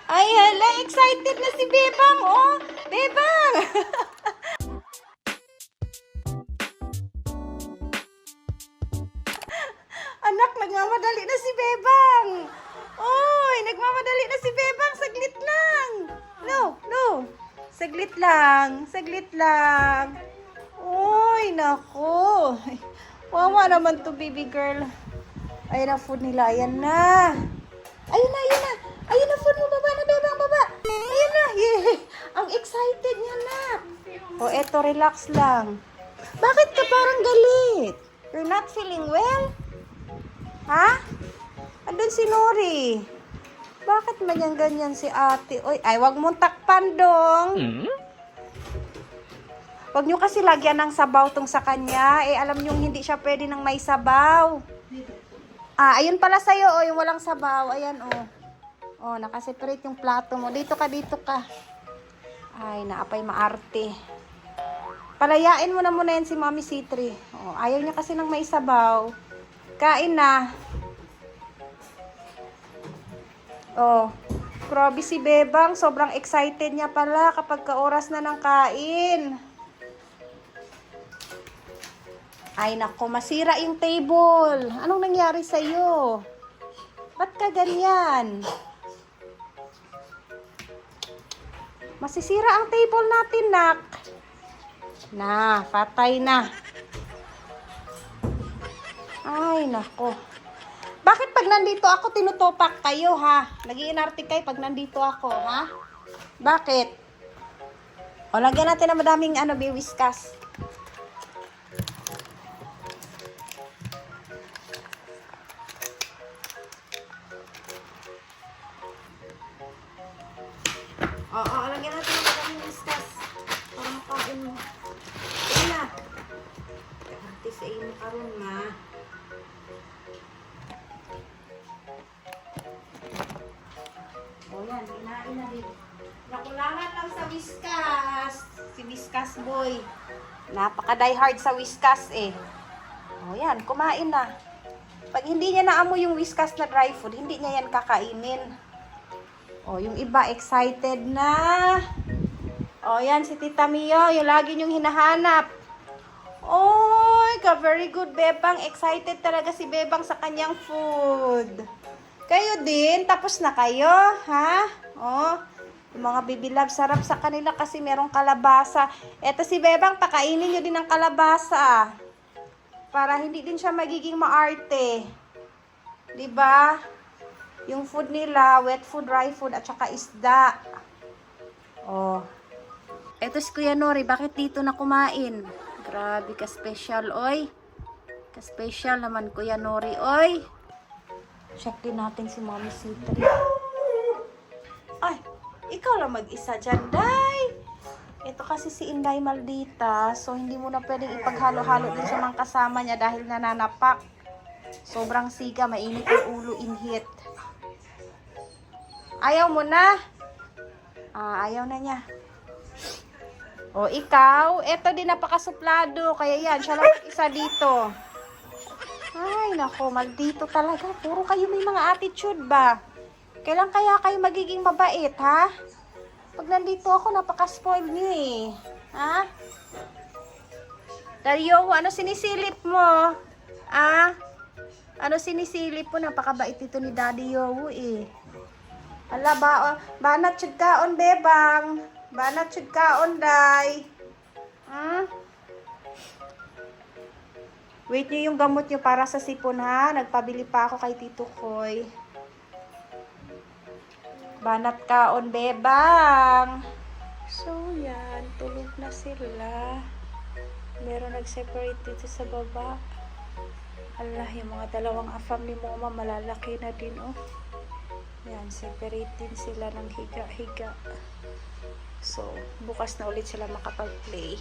Ay, hala, excited na si Bebang, oh. Bebang! Anak, nagmamadali na si Bebang. Oy, nagmamadali na si Bebang. Saglit lang. No, no. Saglit lang. Saglit lang. Oy, nako. Wawa naman to, baby girl. Ayun na food nila. Ayan na. Ayun na, ayun na. Ayun na food mo. Baba na, Bebang. Baba. Ayun na. Yeah. Ang excited niya na. O, eto, relax lang. Bakit ka parang galit? You're not feeling well? Ha? Andun si Nori. Bakit man yan ganyan si ate? Oy, ay, wag mong takpan dong. Wag nyo kasi lagyan ng sabaw tong sa kanya. Eh, alam nyo hindi siya pwede ng may sabaw. Ah, ayun pala sa'yo, oh, yung walang sabaw. Ayan, oh. Oh, nakaseparate yung plato mo. Dito ka, dito ka. Ay, naapay maarte. Palayain mo na muna yan si Mami C3. Oh, ayaw niya kasi ng may sabaw. Kain na. Oh, grabe si Bebang. Sobrang excited niya pala kapag oras na ng kain. Ay, nako, masira yung table. Anong nangyari sa'yo? Ba't ka ganyan? Masisira ang table natin, nak. Na, patay na. Ay, nako. Bakit pag nandito ako, tinutopak kayo, ha? Nag-iinarte kayo pag nandito ako, ha? Bakit? O, lagyan natin na madaming, whiskas. Oo, lagyan natin na madaming whiskas. Para makain mo. Ayun na. Ate sa iyo karon ma. O yan, kinain na din. Nakulangan lang sa whiskas. Si Whiskas Boy. Napaka-die hard sa whiskas eh. O yan, kumain na. Pag hindi niya naamoy yung whiskas na dry food, hindi niya yan kakainin. O, yung iba excited na. O, yan si Tita Mio, yung lagi niyong hinahanap. Oy, very good, Bebang. Excited talaga si Bebang sa kanyang food. Kayo din, tapos na kayo, ha? O, yung mga baby love, sarap sa kanila kasi merong kalabasa. Eto si Bebang, pakainin nyo din ng kalabasa. Para hindi din siya magiging maarte. Diba? Yung food nila, wet food, dry food, at saka isda. Oh. Eto si Kuya Nori, bakit dito na kumain? Grabe ka-special, oy. Ka-special naman, Kuya Nori, oy. Check din natin si Mommy C3. Ay, ikaw lang mag-isa dyan, Day. Ito kasi si Inday Maldita, so hindi mo na pwedeng ipaghalo-halo din sa mga kasama niya dahil nananapak. Sobrang siga, mainit yung ulo, inhit. Ayaw mo na? Ah, ayaw na niya. O, ikaw, eto din napakasuplado. Kaya yan, siya lang isa dito. Ay, nako, maldito talaga. Puro kayo may mga attitude ba? Kailan kaya kayo magiging mabait, ha? Pag nandito ako, napaka-spoil niyo eh. Ha? Dario, ano sinisilip mo? Ah? Ano sinisilip mo? Napakabait ito ni Daddy Yowo eh. Hala, banat chud kaon, Bebang. Banat chud kaon, Day. Wait nyo yung gamot nyo para sa sipon, ha? Nagpabili pa ako kay Tito Koy. Banat kaon, Bebang. So, yan. Tulog na sila. Meron nag-separate dito sa baba. Allah, yung mga dalawang afam ni Mama malalaki na din, oh. Yan, separate din sila ng higa-higa. So, bukas na ulit sila makapag-play.